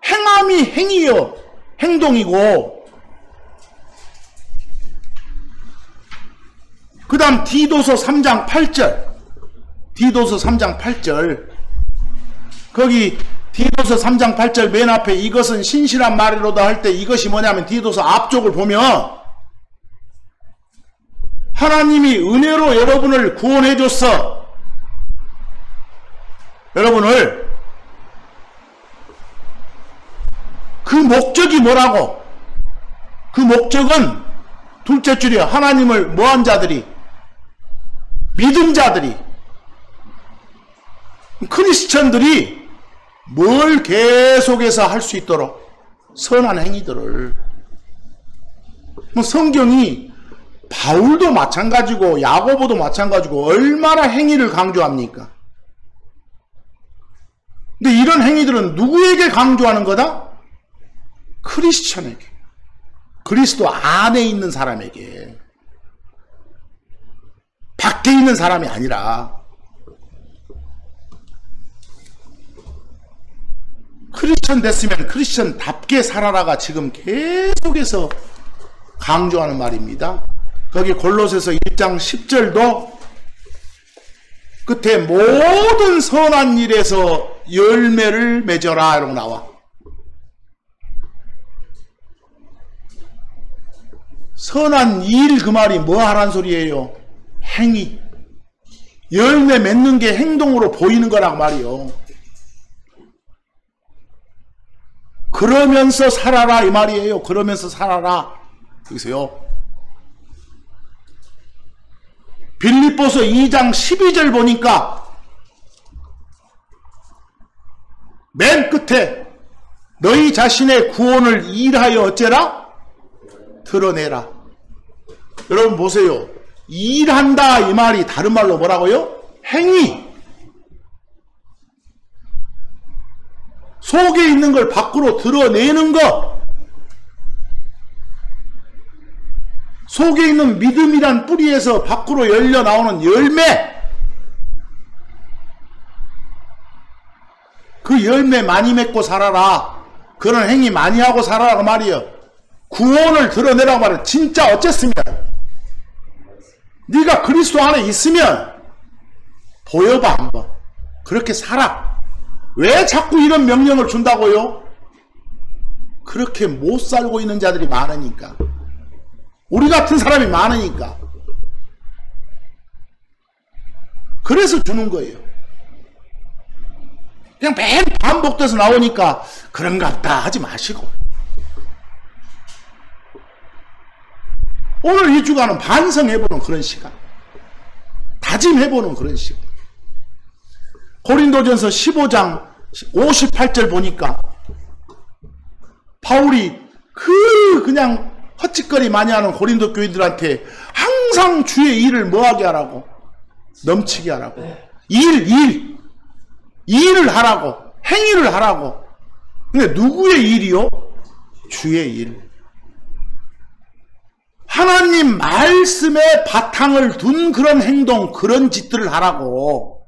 행함이 행이요. 행동이고, 그 다음 디도서 3장 8절, 디도서 3장 8절, 거기 디도서 3장 8절 맨 앞에 이것은 신실한 말이로다 할 때 이것이 뭐냐면 디도서 앞쪽을 보면 하나님이 은혜로 여러분을 구원해 줬어. 여러분을. 그 목적이 뭐라고? 그 목적은 둘째 줄이야. 하나님을 뭐한 자들이? 믿은 자들이. 크리스천들이 뭘 계속해서 할 수 있도록 선한 행위들을. 뭐 성경이 바울도 마찬가지고 야고보도 마찬가지고 얼마나 행위를 강조합니까? 근데 이런 행위들은 누구에게 강조하는 거다? 크리스천에게. 그리스도 안에 있는 사람에게. 밖에 있는 사람이 아니라. 크리스천 됐으면 크리스천답게 살아라가 지금 계속해서 강조하는 말입니다. 거기 골로새서 1장 10절도 끝에 모든 선한 일에서 열매를 맺어라 이러고 나와. 선한 일 그 말이 뭐 하란 소리예요? 행위. 열매 맺는 게 행동으로 보이는 거란 말이요. 그러면서 살아라 이 말이에요. 그러면서 살아라. 여기서요. 빌립보서 2장 12절 보니까 맨 끝에 너희 자신의 구원을 일하여 어째라? 드러내라. 여러분 보세요. 일한다 이 말이 다른 말로 뭐라고요? 행위. 속에 있는 걸 밖으로 드러내는 것. 속에 있는 믿음이란 뿌리에서 밖으로 열려 나오는 열매. 그 열매 많이 맺고 살아라. 그런 행위 많이 하고 살아라 말이에요. 구원을 드러내라고 말해요. 진짜 어쨌으면 네가 그리스도 안에 있으면 보여봐 한번. 그렇게 살아. 왜 자꾸 이런 명령을 준다고요? 그렇게 못 살고 있는 자들이 많으니까. 우리 같은 사람이 많으니까. 그래서 주는 거예요. 그냥 매일 반복돼서 나오니까 그런갑다 하지 마시고 오늘 이 주간은 반성해보는 그런 시간, 다짐해보는 그런 시간. 고린도전서 15장 58절 보니까 바울이 그냥 헛짓거리 많이 하는 고린도 교인들한테 항상 주의 일을 뭐하게 하라고? 넘치게 하라고. 일을 하라고. 행위를 하라고. 근데 누구의 일이요? 주의 일. 하나님 말씀에 바탕을 둔 그런 행동, 그런 짓들을 하라고.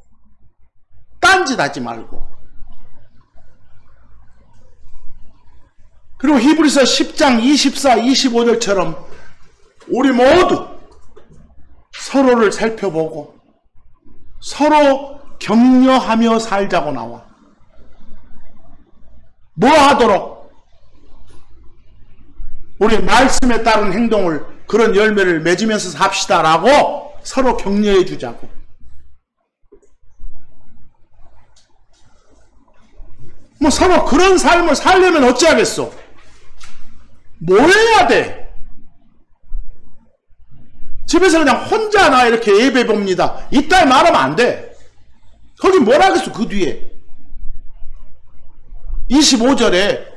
딴짓 하지 말고. 그리고 히브리서 10장 24, 25절처럼 우리 모두 서로를 살펴보고 서로 격려하며 살자고 나와. 뭐 하도록? 우리 말씀에 따른 행동을, 그런 열매를 맺으면서 삽시다라고 서로 격려해 주자고. 뭐 서로 그런 삶을 살려면 어찌하겠어? 뭘 해야 돼? 집에서 그냥 혼자 나 이렇게 예배 봅니다. 이따위 말하면 안 돼. 거기 뭘 하겠어 그 뒤에. 25절에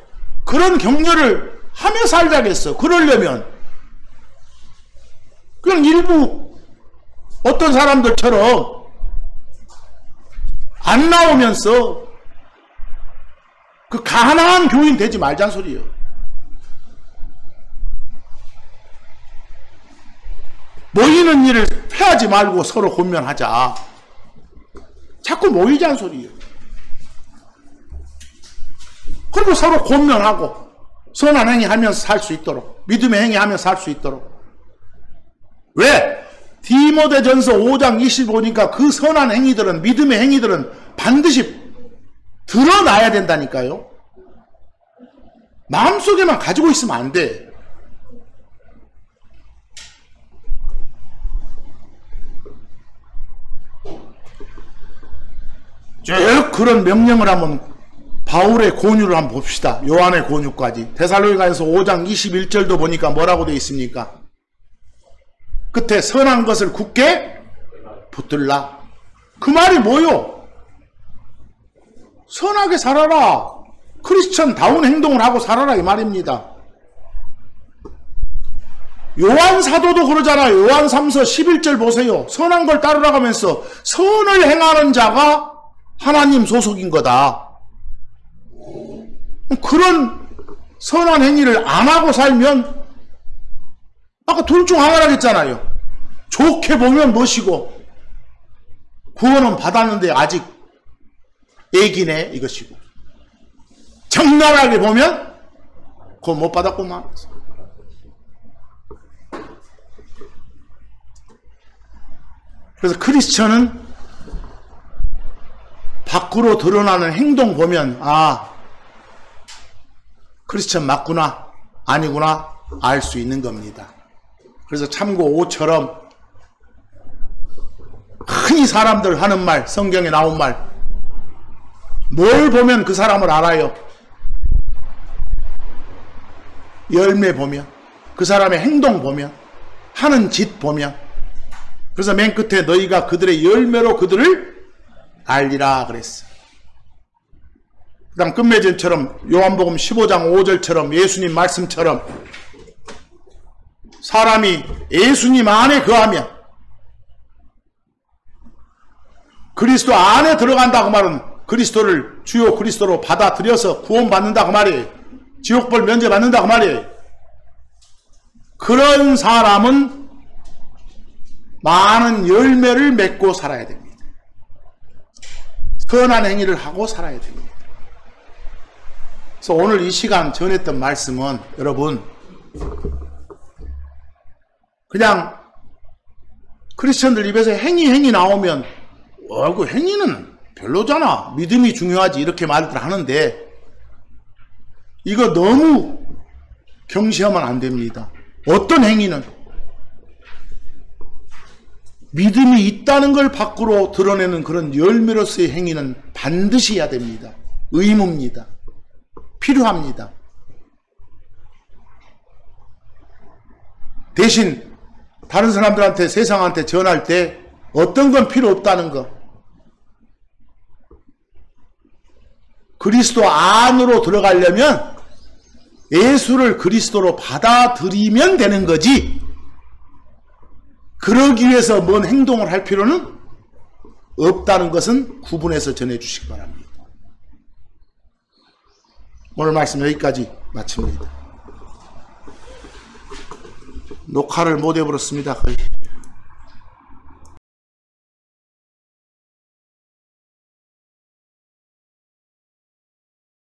그런 격려를 하며 살자겠어. 그러려면 그냥 일부 어떤 사람들처럼 안 나오면서 그 가난한 교인 되지 말자는 소리예요. 모이는 일을 해하지 말고 서로 권면하자. 자꾸 모이자는 소리예요. 그리고 서로 권면하고 선한 행위 하면서 살 수 있도록, 믿음의 행위 하면서 살 수 있도록. 왜? 디모데전서 5장 25니까 그 선한 행위들은, 믿음의 행위들은 반드시 드러나야 된다니까요. 마음속에만 가지고 있으면 안 돼. 쭉 그런 명령을 한번 바울의 권유를 한번 봅시다. 요한의 권유까지. 데살로니가에서 5장 21절도 보니까 뭐라고 되어 있습니까? 끝에 선한 것을 굳게 붙들라. 그 말이 뭐요? 선하게 살아라. 크리스천다운 행동을 하고 살아라 이 말입니다. 요한 사도도 그러잖아요. 요한 3서 11절 보세요. 선한 걸 따르라가면서 선을 행하는 자가 하나님 소속인 거다. 그런 선한 행위를 안 하고 살면 아까 둘 중 하나라 했잖아요. 좋게 보면 멋이고 구원은 받았는데 아직 애기네 이것이고, 적나라하게 보면 구원 못 받았구만. 그래서 크리스천은 밖으로 드러나는 행동 보면 크리스천 맞구나 아니구나 알 수 있는 겁니다. 그래서 참고 5처럼 흔히 사람들 하는 말, 성경에 나온 말, 뭘 보면 그 사람을 알아요? 열매 보면, 그 사람의 행동 보면, 하는 짓 보면. 그래서 맨 끝에 너희가 그들의 열매로 그들을 알리라 그랬어. 그 다음 끝맺음처럼 요한복음 15장 5절처럼 예수님 말씀처럼 사람이 예수님 안에 거하면, 그리스도 안에 들어간다고 말은 그리스도를 주요 그리스도로 받아들여서 구원받는다고 말이에요. 지옥벌 면제받는다고 말이에요. 그런 사람은 많은 열매를 맺고 살아야 됩니다. 선한 행위를 하고 살아야 됩니다. 그래서 오늘 이 시간 전했던 말씀은 여러분, 그냥 크리스천들 입에서 행위 나오면 그 행위는 별로잖아, 믿음이 중요하지, 이렇게 말들 하는데 이거 너무 경시하면 안 됩니다. 어떤 행위는 믿음이 있다는 걸 밖으로 드러내는 그런 열매로서의 행위는 반드시 해야 됩니다. 의무입니다. 필요합니다. 대신 다른 사람들한테, 세상한테 전할 때 어떤 건 필요 없다는 거, 그리스도 안으로 들어가려면 예수를 그리스도로 받아들이면 되는 거지, 그러기 위해서 뭔 행동을 할 필요는 없다는 것은 구분해서 전해주시기 바랍니다. 오늘 말씀 여기까지 마칩니다. 녹화를 못 해버렸습니다. 거의.